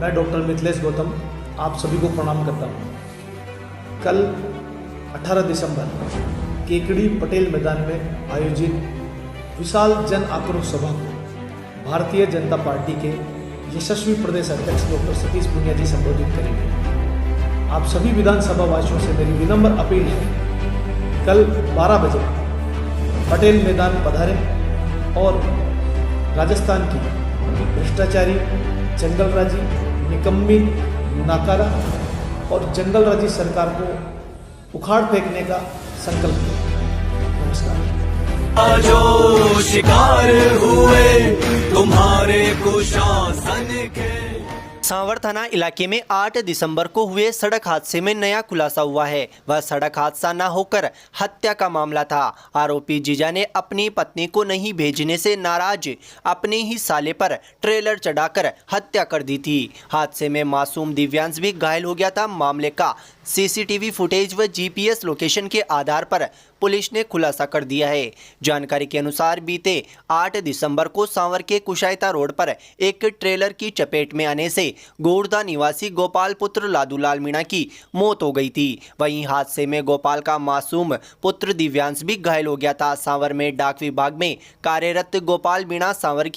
मैं डॉक्टर मिथिलेश गौतम आप सभी को प्रणाम करता हूँ। कल 18 दिसंबर केकड़ी पटेल मैदान में आयोजित विशाल जन आक्रोश सभा को भारतीय जनता पार्टी के यशस्वी प्रदेश अध्यक्ष डॉक्टर सतीश पूनिया जी संबोधित करेंगे। आप सभी विधानसभा वासियों से मेरी विनम्र अपील है, कल 12 बजे पटेल मैदान पधारें और राजस्थान की भ्रष्टाचारी, जंगलराजी, निकम्मी, नाकारा और जंगलराजी सरकार को उखाड़ फेंकने का संकल्प लें। नमस्कार। जो शिकार हुए तुम्हारे कुशासन के। सांवर थाना इलाके में 8 दिसंबर को हुए सड़क हादसे में नया खुलासा हुआ है। वह सड़क हादसा न होकर हत्या का मामला था। आरोपी जीजा ने अपनी पत्नी को नहीं भेजने से नाराज अपने ही साले पर ट्रेलर चढ़ाकर हत्या कर दी थी। हादसे में मासूम दिव्यांश भी घायल हो गया था। मामले का सीसीटीवी फुटेज व जीपीएस लोकेशन के आधार पर पुलिस ने खुलासा कर दिया है। जानकारी के अनुसार बीते 8 दिसंबर को सांवर के कुशायता रोड पर एक ट्रेलर की चपेट में आने से गोरदा निवासी गोपाल पुत्र लादूलाल मीणा की मौत हो गई थी। वहीं हादसे में गोपाल का मासूम पुत्र दिव्यांश भी घायल हो गया था। सांवर में डाक विभाग में कार्यरत गोपाल मीणा सांवर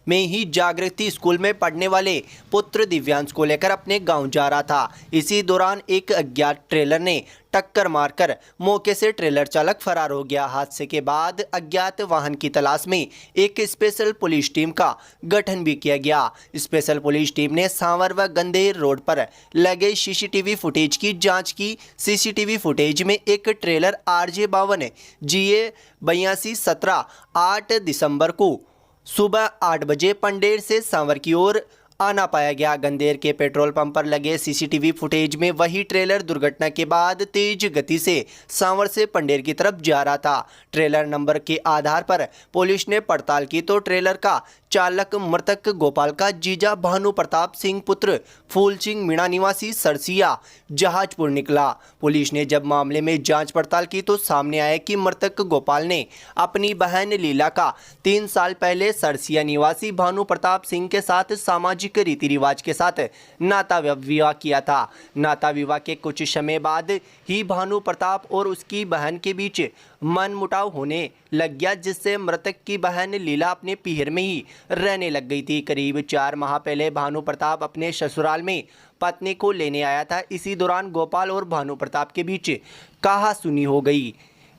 में ही जागृति स्कूल में पढ़ने वाले पुत्र दिव्यांश को लेकर अपने गाँव जा रहा था। इसी दौरान एक अज्ञात ट्रेलर ने टक्कर मारकर मौके से ट्रेलर चालक फरार हो गया। हादसे के बाद अज्ञात वाहन की तलाश में एक स्पेशल पुलिस टीम का गठन भी किया गया। स्पेशल पुलिस टीम ने सांवर व गंदेर रोड पर लगे सीसीटीवी फुटेज की जांच की। सीसीटीवी फुटेज में एक ट्रेलर RJ 52 GA 8217 8 दिसंबर को सुबह 8 बजे पंडेर से सांवर की ओर आना पाया गया। गंदेर के पेट्रोल पंप पर लगे सीसीटीवी फुटेज में वही ट्रेलर दुर्घटना के बाद तेज गति से सांवर से पंडेर की तरफ जा रहा था। ट्रेलर नंबर के आधार पर पुलिस ने पड़ताल की तो ट्रेलर का चालक मृतक गोपाल का जीजा भानु प्रताप सिंह पुत्र फूल सिंह मीणा निवासी सरसिया जहाजपुर निकला। पुलिस ने जब मामले में जांच पड़ताल की तो सामने आया कि मृतक गोपाल ने अपनी बहन लीला का 3 साल पहले सरसिया निवासी भानु प्रताप सिंह के साथ सामाजिक रीति रिवाज के साथ नाता विवाह किया था। नाता विवाह के कुछ समय बाद ही भानु प्रताप और उसकी बहन के बीच मनमुटाव होने लग गया, जिससे मृतक की बहन लीला अपने पीहर में ही रहने लग गई थी। करीब 4 माह पहले भानु प्रताप अपने ससुराल में पत्नी को लेने आया था। इसी दौरान गोपाल और भानु प्रताप के बीच कहासुनी हो गई।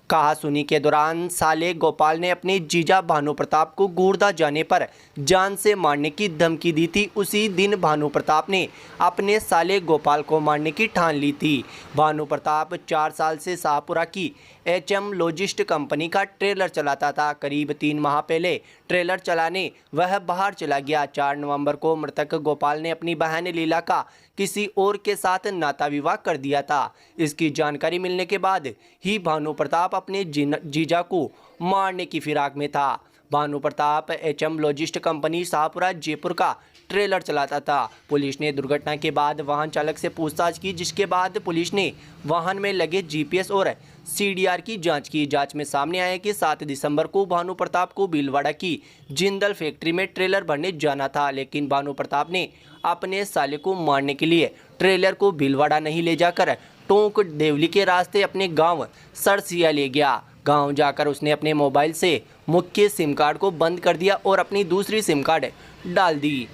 कहासुनी के दौरान साले गोपाल ने अपने जीजा भानु प्रताप को गोरदा जाने पर जान से मारने की धमकी दी थी। उसी दिन भानु प्रताप ने अपने साले गोपाल को मारने की ठान ली थी। भानु प्रताप 4 साल से शाहपुरा की HM लॉजिस्ट कंपनी का ट्रेलर चलाता था। करीब 3 माह पहले ट्रेलर चलाने वह बाहर चला गया। 4 नवंबर को मृतक गोपाल ने अपनी बहन लीला का किसी और के साथ नाता विवाह कर दिया था। इसकी जानकारी मिलने के बाद ही भानु प्रताप अपने जीजा को मारने की फिराक में था। भानु प्रताप HM लॉजिस्ट कंपनी शाहपुरा जयपुर का ट्रेलर चलाता था। पुलिस ने दुर्घटना के बाद वाहन चालक से पूछताछ की, जिसके बाद पुलिस ने वाहन में लगे GPS और CDR की जांच की। जांच में सामने आया कि 7 दिसंबर को भानु प्रताप को भीलवाड़ा की जिंदल फैक्ट्री में ट्रेलर भरने जाना था, लेकिन भानु प्रताप ने अपने साले को मारने के लिए ट्रेलर को भीलवाड़ा नहीं ले जाकर टोंक देवली के रास्ते अपने गाँव सरसिया ले गया। गांव जाकर उसने अपने मोबाइल से मुख्य सिम कार्ड को बंद कर दिया और अपनी दूसरी सिम कार्ड डाल दी।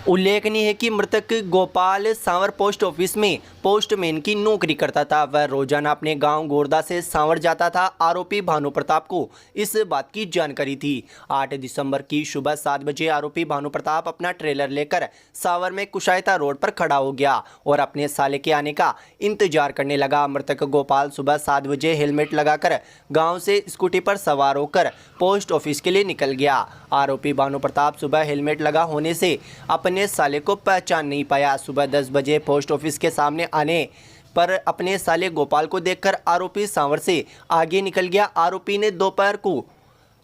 उल्लेखनीय है कि मृतक गोपाल सांवर पोस्ट ऑफिस में पोस्टमैन की नौकरी करता था। वह रोजाना अपने गांव गोरदा से सांवर जाता था। आरोपी भानु प्रताप को इस बात की जानकारी थी। 8 दिसंबर की सुबह 7 बजे आरोपी भानु प्रताप अपना ट्रेलर लेकर सांवर में कुशायता रोड पर खड़ा हो गया और अपने साले के आने का इंतजार करने लगा। मृतक गोपाल सुबह 7 बजे हेलमेट लगाकर गाँव से स्कूटी पर सवार होकर पोस्ट ऑफिस के लिए निकल गया। आरोपी भानु प्रताप सुबह हेलमेट लगा होने से अपने साले को पहचान नहीं पाया। सुबह 10 बजे पोस्ट ऑफिस के सामने आने पर अपने साले गोपाल को देखकर आरोपी सांवर से आगे निकल गया। आरोपी ने दोपहर को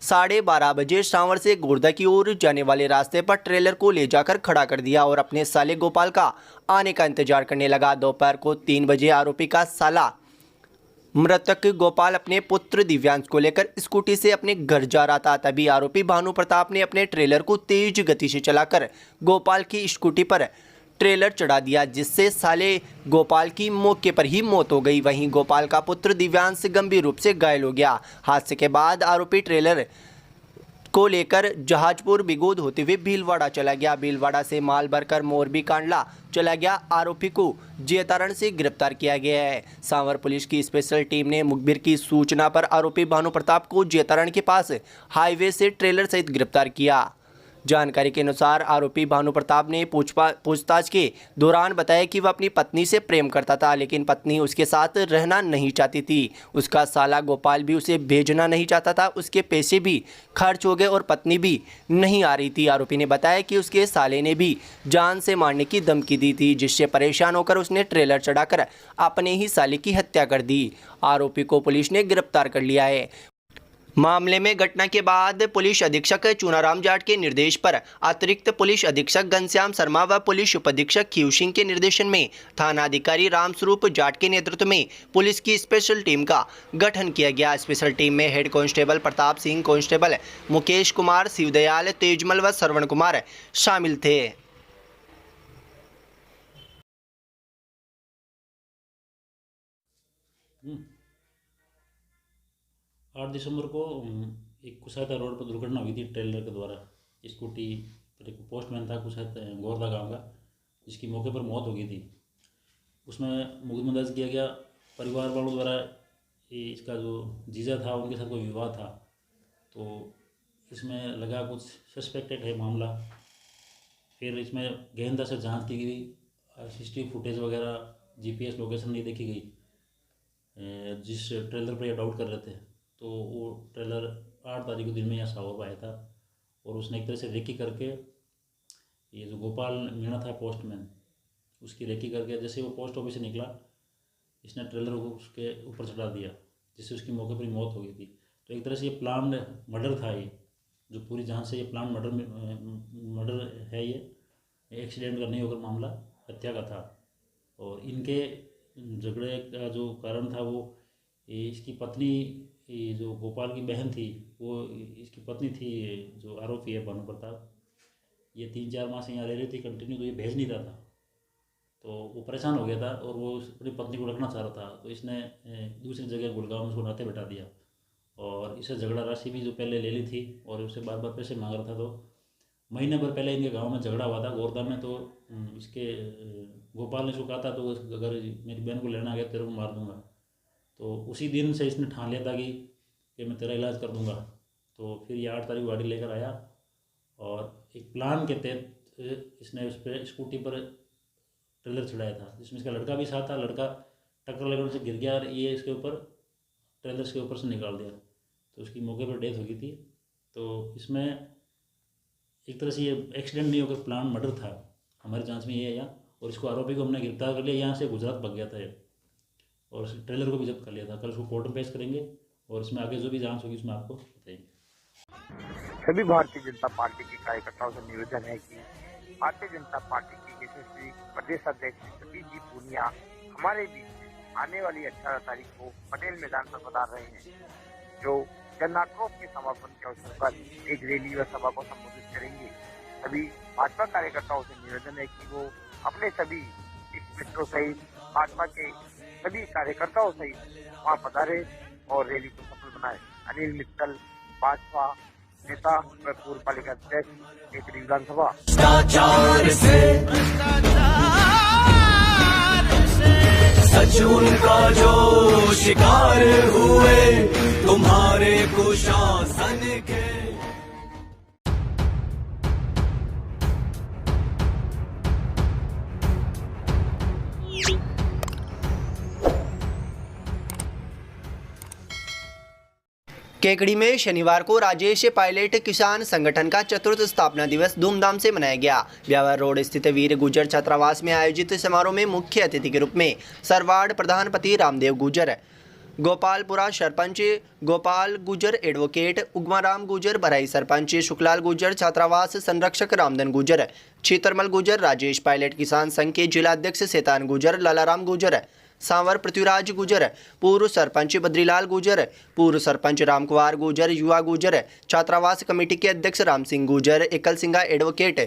12:30 बजे सांवर से गोरदा की ओर जाने वाले रास्ते पर ट्रेलर को ले जाकर खड़ा कर दिया और अपने साले गोपाल का आने का इंतजार करने लगा। दोपहर को 3 बजे आरोपी का साला मृतक गोपाल अपने पुत्र दिव्यांश को लेकर स्कूटी से अपने घर जा रहा था। तभी आरोपी भानु प्रताप ने अपने ट्रेलर को तेज गति से चलाकर गोपाल की स्कूटी पर ट्रेलर चढ़ा दिया, जिससे साले गोपाल की मौके पर ही मौत हो गई। वहीं गोपाल का पुत्र दिव्यांश गंभीर रूप से घायल हो गया। हादसे के बाद आरोपी ट्रेलर को लेकर जहाजपुर बिगोद होते हुए भीलवाड़ा चला गया। भीलवाड़ा से माल भरकर मोरबी कांडला चला गया। आरोपी को जेतारण से गिरफ्तार किया गया है। सांवर पुलिस की स्पेशल टीम ने मुखबिर की सूचना पर आरोपी भानु प्रताप को जेतारण के पास हाईवे से ट्रेलर सहित गिरफ्तार किया। जानकारी के अनुसार आरोपी भानु प्रताप ने पूछताछ के दौरान बताया कि वह अपनी पत्नी से प्रेम करता था, लेकिन पत्नी उसके साथ रहना नहीं चाहती थी। उसका साला गोपाल भी उसे भेजना नहीं चाहता था। उसके पैसे भी खर्च हो गए और पत्नी भी नहीं आ रही थी। आरोपी ने बताया कि उसके साले ने भी जान से मारने की धमकी दी थी, जिससे परेशान होकर उसने ट्रेलर चढ़ाकर अपने ही साले की हत्या कर दी। आरोपी को पुलिस ने गिरफ्तार कर लिया है। मामले में घटना के बाद पुलिस अधीक्षक चूनाराम जाट के निर्देश पर अतिरिक्त पुलिस अधीक्षक घनश्याम शर्मा व पुलिस उपाधीक्षक खीव सिंह के निर्देशन में थानाधिकारी रामस्वरूप जाट के नेतृत्व में पुलिस की स्पेशल टीम का गठन किया गया। स्पेशल टीम में head constable Pratap Singh, constable Mukesh Kumar, Shivdayal, Tejmal व श्रवण कुमार शामिल थे। 8 दिसंबर को एक कुशायता रोड पर दुर्घटना हुई थी ट्रेलर के द्वारा। स्कूटी पर एक पोस्टमैन था कुशायता गोरदा गांव का, जिसकी मौके पर मौत हो गई थी। उसमें मुकदमा दर्ज किया गया। परिवार वालों द्वारा इसका जो जीजा था उनके साथ कोई विवाद था, तो इसमें लगा कुछ सस्पेक्टेड है मामला। फिर इसमें गहनता से जांच की गई। CCTV फुटेज वगैरह, GPS लोकेशन नहीं देखी गई। जिस ट्रेलर पर यह डाउट कर रहे थे, तो वो ट्रेलर 8 तारीख को दिन में यहाँ सावर आया था और उसने एक तरह से रेकी करके, ये जो गोपाल मीणा था पोस्टमैन, उसकी रेकी करके जैसे वो पोस्ट ऑफिस से निकला, इसने ट्रेलर को उसके ऊपर चढ़ा दिया, जिससे उसकी मौके पर ही मौत हो गई थी। तो एक तरह से ये प्लान मर्डर था। ये जो पूरी जहाँ से ये प्लान मर्डर है, ये एक्सीडेंट का नहीं होकर मामला हत्या का था। और इनके झगड़े का जो कारण था वो इसकी पत्नी, ये जो गोपाल की बहन थी, वो इसकी पत्नी थी, जो आरोपी है भानु प्रताप। ये 3-4 माह से यहाँ रह रही थी कंटिन्यू, तो ये भेज नहीं रहा था, तो वो परेशान हो गया था और वो अपनी पत्नी को रखना चाह रहा था। तो इसने दूसरी जगह गुड़गांव में उसको नाते बैठा दिया और इससे झगड़ा राशि भी जो पहले ले ली थी और उससे बार बार पैसे मांग रहा था। तो महीने भर पहले इनके गाँव में झगड़ा हुआ था गोरदा में। तो इसके गोपाल ने उसको कहा था, तो अगर मेरी बहन को लेना आ गया तेरे को मार दूंगा। तो उसी दिन से इसने ठान लिया था कि मैं तेरा इलाज कर दूंगा। तो फिर ये 8 तारीख को गाड़ी लेकर आया और एक प्लान के तहत इसने उस पर स्कूटी पर ट्रेलर चढ़ाया था, जिसमें इसका लड़का भी साथ था। लड़का टक्कर लगने से गिर गया और ये इसके ऊपर ट्रेलर के ऊपर से निकाल दिया, तो उसकी मौके पर डेथ हो गई थी। तो इसमें एक तरह से ये एक्सीडेंट नहीं होकर प्लान मर्डर था, हमारी जांच में ये है। और इसको आरोपी को हमने गिरफ्तार कर लिया। यहाँ से गुजरात भाग गया था ये, और उस ट्रेलर को भी जब्त कर लिया था। कल उसको कोर्ट में पेश करेंगे और इसमें आगे जो भी जांच होगी उसमें आपको बताएंगे। सभी भारतीय जनता पार्टी के कार्यकर्ताओं से निवेदन है कि भारतीय जनता पार्टी की यशस्वी प्रदेश अध्यक्ष सतीश जी पूनिया हमारे बीच आने वाली 18 तारीख को पटेल मैदान पर पधार रहे हैं, जो जन आक्रोश के समापन के अवसर पर एक रैली व सभा को संबोधित करेंगे। सभी भाजपा कार्यकर्ताओं से निवेदन है कि वो अपने सभी मित्रों सहित भाजपा के सभी कार्यकर्ताओं सहित वहाँ पधारे और रैली को सफल बनाए। अनिल मित्तल, भाजपा नेता व पूर्व पालिका अध्यक्ष, एक विधानसभा। भ्रष्टाचार से सच उनका जो शिकार हुए, तुम्हारे कुशासन के। केकड़ी में शनिवार को राजेश पायलट किसान संगठन का चतुर्थ स्थापना दिवस धूमधाम से मनाया गया। ब्यावर रोड स्थित वीर गुर्जर छात्रावास में आयोजित समारोह में मुख्य अतिथि के रूप में सरवाड़ प्रधानपति रामदेव गुर्जर, गोपालपुरा सरपंच गोपाल गुर्जर, एडवोकेट उगमाराम गुर्जर, बराई सरपंच शुक्लाल गुर्जर, छात्रावास संरक्षक रामधन गुर्जर, छीतरमल गुर्जर, राजेश पायलट किसान संघ के जिला अध्यक्ष शैतान गुर्जर, लालाराम गुर्जर, सांवर पृथ्वीराज गुजर, पूर्व सरपंच बद्रीलाल गुजर, पूर्व सरपंच रामकुमार गुजर, युवा गुजर, छात्रावास कमेटी के अध्यक्ष राम सिंह गुजर, एकल सिंगा एडवोकेट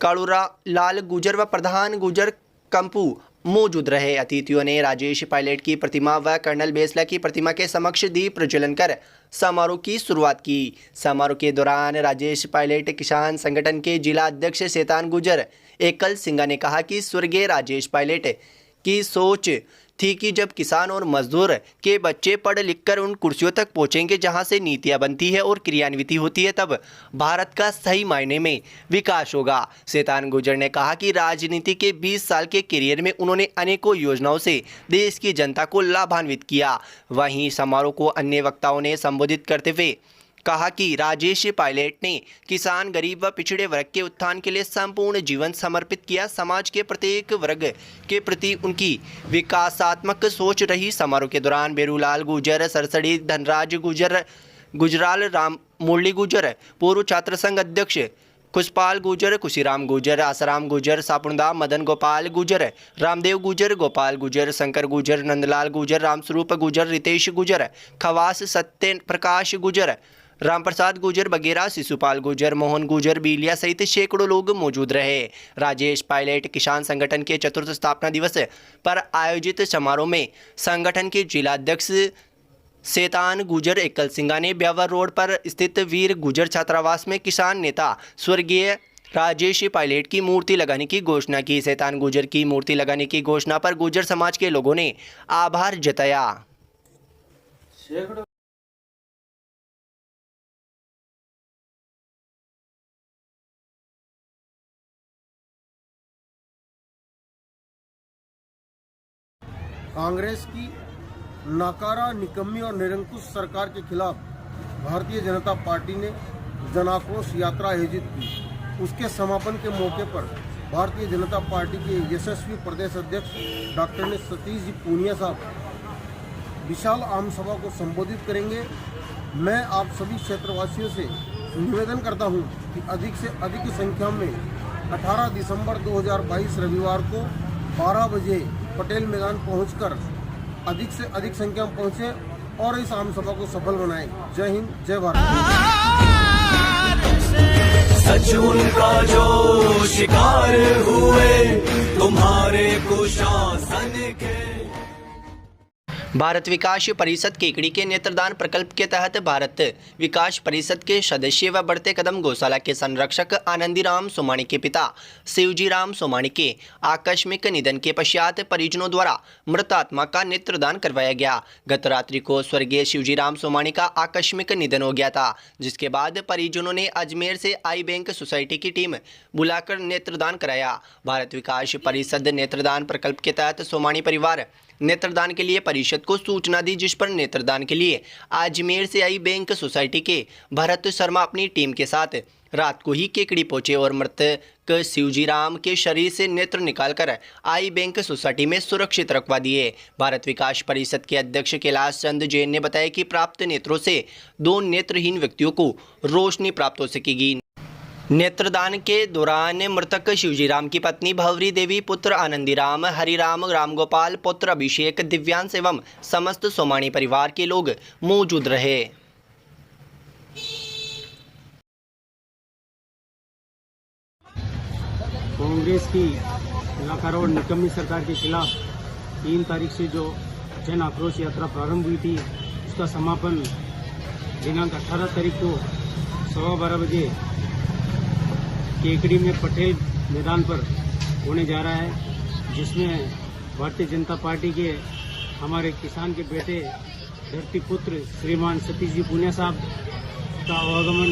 कालूरा लाल गुजर व प्रधान गुजर कंपू मौजूद रहे। अतिथियों ने राजेश पायलट की प्रतिमा व कर्नल बेसला की प्रतिमा के समक्ष दीप प्रज्वलन कर समारोह की शुरुआत की। समारोह के दौरान राजेश पायलट किसान संगठन के जिला अध्यक्ष शैतान गुजर एकल सिंगा ने कहा कि स्वर्गीय राजेश पायलट की सोच थी कि जब किसान और मजदूर के बच्चे पढ़ लिख कर उन कुर्सियों तक पहुंचेंगे जहां से नीतियां बनती है और क्रियान्वित होती है, तब भारत का सही मायने में विकास होगा। शैतान गुजर ने कहा कि राजनीति के 20 साल के करियर में उन्होंने अनेकों योजनाओं से देश की जनता को लाभान्वित किया। वहीं समारोह को अन्य वक्ताओं ने संबोधित करते हुए कहा कि राजेश पायलट ने किसान, गरीब व पिछड़े वर्ग के उत्थान के लिए संपूर्ण जीवन समर्पित किया। समाज के प्रत्येक वर्ग के प्रति उनकी विकासात्मक सोच रही। समारोह के दौरान बेरूलाल गुजर, सरसड़ी धनराज गुजर, गुजराल राम मुरली गुजर, पूर्व छात्र संघ अध्यक्ष खुशपाल गुजर, खुशीराम गुजर, आसाराम गुजर, सापुणदा मदन गोपाल गुजर, रामदेव गुजर, गोपाल गुजर, शंकर गुजर, नंदलाल गुजर, रामस्वरूप गुजर, रितेश गुजर, खवास सत्य प्रकाश गुजर, रामप्रसाद गुजर वगैरह, शिशुपाल गुजर, मोहन गुजर, बीलिया सहित सैकड़ों लोग मौजूद रहे। राजेश पायलट किसान संगठन के चतुर्थ स्थापना दिवस पर आयोजित समारोह में संगठन के जिला अध्यक्ष शैतान गुजर एकल सिंगा ने ब्यावर रोड पर स्थित वीर गुजर छात्रावास में किसान नेता स्वर्गीय राजेश पायलट की मूर्ति लगाने की घोषणा की। शैतान गुजर की मूर्ति लगाने की घोषणा पर गुजर समाज के लोगों ने आभार जताया। कांग्रेस की नाकारा, निकम्मी और निरंकुश सरकार के खिलाफ भारतीय जनता पार्टी ने जन आक्रोश यात्रा आयोजित की। उसके समापन के मौके पर भारतीय जनता पार्टी के यशस्वी प्रदेश अध्यक्ष डॉक्टर सतीश जी पूनिया साहब विशाल आम सभा को संबोधित करेंगे। मैं आप सभी क्षेत्रवासियों से निवेदन करता हूं कि अधिक से अधिक संख्या में 18 दिसंबर 2022 रविवार को 12 बजे पटेल मैदान पहुंचकर अधिक से अधिक संख्या में पहुंचे और इस आम सभा को सफल बनाएं। जय हिंद, जय भारत। सच उनका जो शिकार हुए तुम्हारे कुशासन के। भारत विकास परिषद केकड़ी के नेत्रदान प्रकल्प के तहत भारत विकास परिषद के सदस्य व बढ़ते कदम गौशाला के संरक्षक आनंदीराम सोमाणी के पिता शिवजीराम सोमाणी के आकस्मिक निधन के पश्चात परिजनों द्वारा मृत आत्मा का नेत्रदान करवाया गया। गत रात्रि को स्वर्गीय शिवजीराम सोमाणी का आकस्मिक निधन हो गया था, जिसके बाद परिजनों ने अजमेर से आई बैंक सोसाइटी की टीम बुलाकर नेत्रदान कराया। भारत विकास परिषद नेत्रदान प्रकल्प के तहत सोमाणी परिवार नेत्रदान के लिए परिषद को सूचना दी, जिस पर नेत्रदान के लिए अजमेर से आई बैंक सोसाइटी के भरत शर्मा अपनी टीम के साथ रात को ही केकड़ी पहुंचे और मृतक शिवजीराम के शरीर से नेत्र निकालकर आई बैंक सोसाइटी में सुरक्षित रखवा दिए। भारत विकास परिषद के अध्यक्ष कैलाश चंद जैन ने बताया कि प्राप्त नेत्रों से 2 नेत्रहीन व्यक्तियों को रोशनी प्राप्त हो सकेगी। नेत्रदान के दौरान मृतक शिवजीराम की पत्नी भवरी देवी, पुत्र आनंदीराम, हरिराम, रामगोपाल, पुत्र अभिषेक, दिव्यांश एवं समस्त सोमाणी परिवार के लोग मौजूद रहे। कांग्रेस की नाकारा और निकम्मी सरकार के खिलाफ 3 तारीख से जो जन आक्रोश यात्रा प्रारंभ हुई थी, उसका समापन दिनांक 18 तारीख को 12:15 बजे केकड़ी में पटेल मैदान पर होने जा रहा है, जिसमें भारतीय जनता पार्टी के हमारे किसान के बेटे धरती पुत्र श्रीमान सतीश जी पूनिया साहब का आगमन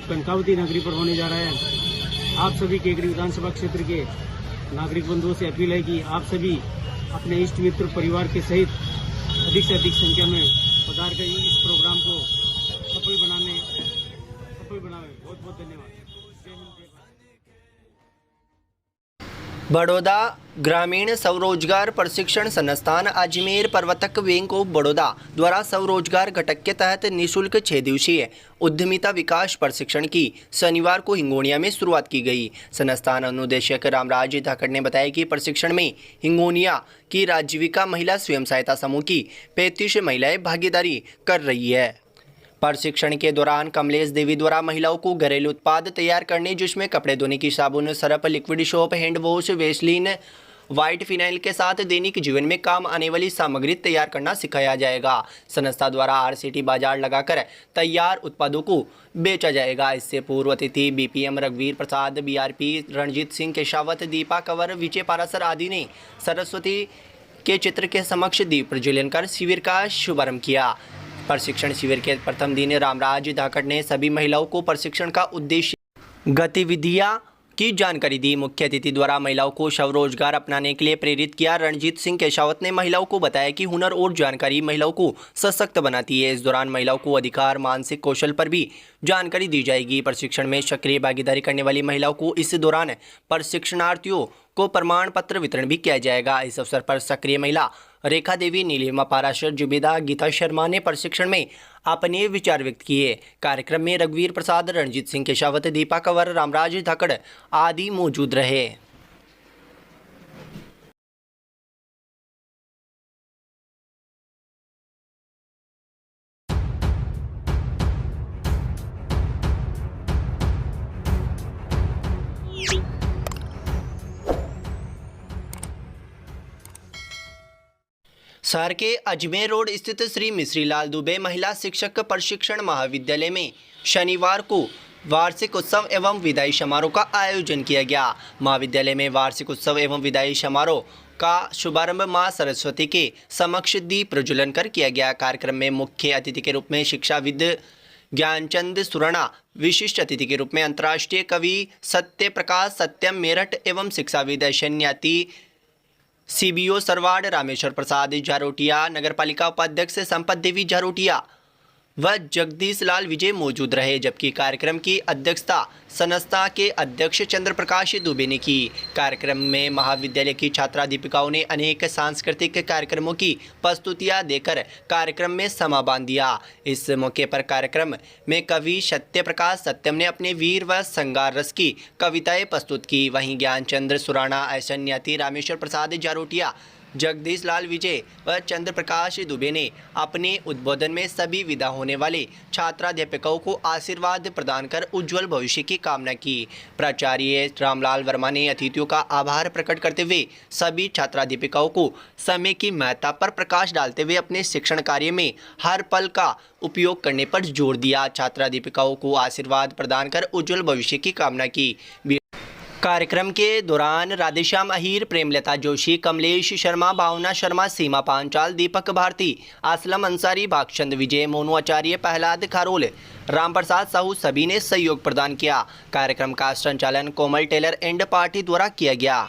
कनकावती नगरी पर होने जा रहा है। आप सभी केकड़ी विधानसभा क्षेत्र के नागरिक बंधुओं से अपील है कि आप सभी अपने इष्ट मित्र परिवार के सहित अधिक से अधिक संख्या में पधार कर इस प्रोग्राम को सफल बनावे। बहुत बहुत धन्यवाद। बड़ौदा ग्रामीण स्वरोजगार प्रशिक्षण संस्थान अजमेर प्रवर्तक बैंक ऑफ बड़ौदा द्वारा स्वरोजगार घटक के तहत निःशुल्क 6 दिवसीय उद्यमिता विकास प्रशिक्षण की शनिवार को हिंगोनिया में शुरुआत की गई। संस्थान अनुदेशक रामराज धाकड़ ने बताया कि प्रशिक्षण में हिंगोनिया की राजीविका महिला स्वयं सहायता समूह की 35 महिलाएं भागीदारी कर रही है। प्रशिक्षण के दौरान कमलेश देवी द्वारा महिलाओं को घरेलू उत्पाद तैयार करने, जिसमें कपड़े धोने की साबुन, Surf, liquid soap, hand wash, Vaseline, white phenyl के साथ दैनिक जीवन में काम आने वाली सामग्री तैयार करना सिखाया जाएगा। संस्था द्वारा RCT बाजार लगाकर तैयार उत्पादों को बेचा जाएगा। इससे पूर्व अतिथि BPM रघुवीर प्रसाद, BRP रणजीत सिंह केशावत, दीपा कंवर, विजय पारासर आदि ने सरस्वती के चित्र के समक्ष दीप प्रज्वलन कर शिविर का शुभारंभ किया। प्रशिक्षण शिविर के प्रथम दिन रामराज धाकड़ ने सभी महिलाओं को प्रशिक्षण का उद्देश्य, गतिविधियां की जानकारी दी। मुख्य अतिथि द्वारा महिलाओं को स्वरोजगार अपनाने के लिए प्रेरित किया। रणजीत सिंह केशावत ने महिलाओं को बताया कि हुनर और जानकारी महिलाओं को सशक्त बनाती है। इस दौरान महिलाओं को अधिकार, मानसिक कौशल पर भी जानकारी दी जाएगी। प्रशिक्षण में सक्रिय भागीदारी करने वाली महिलाओं को इस दौरान प्रशिक्षणार्थियों को प्रमाण पत्र वितरण भी किया जाएगा। इस अवसर पर सक्रिय महिला रेखा देवी, नीलिमा पाराशर, जुबेदा, गीता शर्मा ने प्रशिक्षण में अपने विचार व्यक्त किए। कार्यक्रम में रघुवीर प्रसाद, रणजीत सिंह केशावत, दीपा कंवर, रामराज धाकड़ आदि मौजूद रहे। शहर के अजमेर रोड स्थित श्री मिश्री लाल दुबे महिला शिक्षक प्रशिक्षण महाविद्यालय में शनिवार को वार्षिक उत्सव एवं विदाई समारोह का आयोजन किया गया। महाविद्यालय में वार्षिक उत्सव एवं विदाई समारोह का शुभारंभ मां सरस्वती के समक्ष दीप प्रज्वलन कर किया गया। कार्यक्रम में मुख्य अतिथि के रूप में शिक्षाविद ज्ञानचंद सुराणा, विशिष्ट अतिथि के रूप में अंतर्राष्ट्रीय कवि सत्य प्रकाश सत्यम मेरठ एवं शिक्षाविद शन्याती CBO सरवाड़, रामेश्वर प्रसाद झारोटिया, नगरपालिका उपाध्यक्ष संपत देवी झारोटिया व जगदीश लाल विजय मौजूद रहे। जबकि कार्यक्रम की अध्यक्षता संस्था के अध्यक्ष चंद्र प्रकाश दुबे ने की। कार्यक्रम में महाविद्यालय की छात्राध्यापिकाओं ने अनेक सांस्कृतिक कार्यक्रमों की प्रस्तुतियां देकर कार्यक्रम में समा बांध दिया। इस मौके पर कार्यक्रम में कवि सत्य प्रकाश सत्यम ने अपने वीर व संगार रस की कविताएं प्रस्तुत की। वहीं ज्ञानचंद्र सुराणा, ऐशन्याती, रामेश्वर प्रसाद झारोटिया, जगदीश लाल विजय व चंद्र प्रकाश दुबे ने अपने उद्बोधन में सभी विदा होने वाले छात्राध्यापकों को आशीर्वाद प्रदान कर उज्जवल भविष्य की कामना की। प्राचार्य रामलाल वर्मा ने अतिथियों का आभार प्रकट करते हुए सभी छात्राध्यापिकाओं को समय की महत्ता पर प्रकाश डालते हुए अपने शिक्षण कार्य में हर पल का उपयोग करने पर जोर दिया। छात्राध्यापिकाओं को आशीर्वाद प्रदान कर उज्जवल भविष्य की कामना की। कार्यक्रम के दौरान राधेश्याम अहीर, प्रेमलता जोशी, कमलेश शर्मा, भावना शर्मा, सीमा पांचाल, दीपक भारती, असलम अंसारी, भागचंद विजय, मोनू आचार्य, प्रहलाद खारोल, रामप्रसाद साहू सभी ने सहयोग प्रदान किया। कार्यक्रम का संचालन कोमल टेलर एंड पार्टी द्वारा किया गया।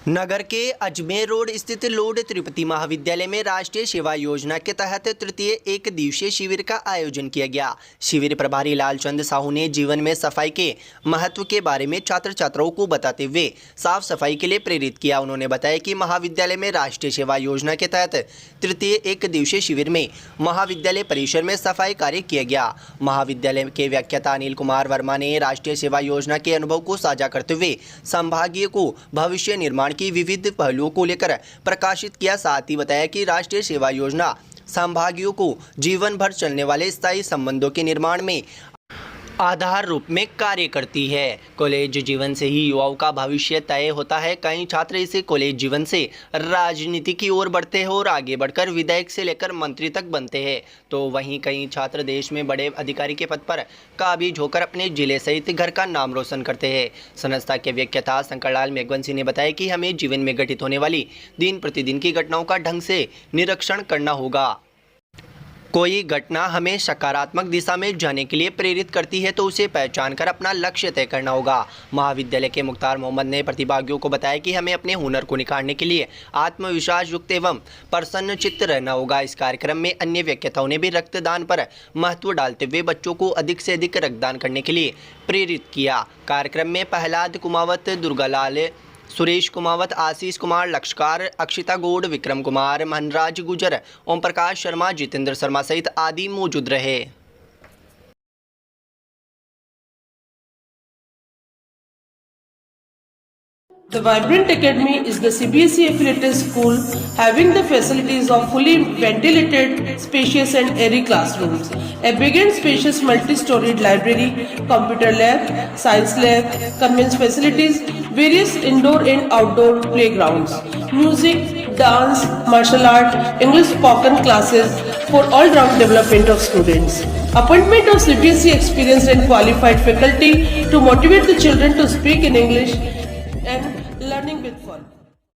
नगर के अजमेर रोड स्थित लॉर्ड तिरुपति महाविद्यालय में राष्ट्रीय सेवा योजना के तहत तृतीय 1 दिवसीय शिविर का आयोजन किया गया। शिविर प्रभारी लालचंद साहू ने जीवन में सफाई के महत्व के बारे में छात्र छात्राओं को बताते हुए साफ सफाई के लिए प्रेरित किया। उन्होंने बताया कि महाविद्यालय में राष्ट्रीय सेवा योजना के तहत तृतीय 1 दिवसीय शिविर में महाविद्यालय परिसर में सफाई कार्य किया गया। महाविद्यालय के व्याख्याता अनिल कुमार वर्मा ने राष्ट्रीय सेवा योजना के अनुभव को साझा करते हुए संभागीय को भविष्य निर्माण की विविध पहलुओं को लेकर प्रकाशित किया। साथ ही बताया कि राष्ट्रीय सेवा योजना संभागियों को जीवन भर चलने वाले स्थायी संबंधों के निर्माण में आधार रूप में कार्य करती है। कॉलेज जीवन से ही युवाओं का भविष्य तय होता है। कई छात्र इसे कॉलेज जीवन से राजनीति की ओर बढ़ते हैं और आगे बढ़कर विधायक से लेकर मंत्री तक बनते हैं, तो वहीं कई छात्र देश में बड़े अधिकारी के पद पर काबिज होकर अपने जिले सहित घर का नाम रोशन करते हैं। संस्था के व्याख्याता शंकरलाल मेघवंशी ने बताया कि हमें जीवन में घटित होने वाली दिन प्रतिदिन की घटनाओं का ढंग से निरीक्षण करना होगा। कोई घटना हमें सकारात्मक दिशा में जाने के लिए प्रेरित करती है तो उसे पहचान कर अपना लक्ष्य तय करना होगा। महाविद्यालय के मुख्तार मोहम्मद ने प्रतिभागियों को बताया कि हमें अपने हुनर को निखारने के लिए आत्मविश्वास युक्त एवं प्रसन्न चित्त रहना होगा। इस कार्यक्रम में अन्य व्याख्याताओं ने भी रक्तदान पर महत्व डालते हुए बच्चों को अधिक से अधिक रक्तदान करने के लिए प्रेरित किया। कार्यक्रम में प्रहलाद कुमावत, दुर्गालाल, सुरेश कुमावत, आशीष कुमार, लक्षकार, अक्षिता गौड़, विक्रम कुमार, मनराज गुजर, ओम प्रकाश शर्मा, जितेंद्र शर्मा सहित आदि मौजूद रहे। The Vibrant Academy is the CBSE affiliated school having the facilities of fully ventilated, spacious and airy classrooms, a big and spacious multi-storied library, computer lab, science lab, conveyance facilities, various indoor and outdoor playgrounds, music, dance, martial art, English spoken classes for all-round development of students. Appointment of CBSE experienced and qualified faculty to motivate the children to speak in English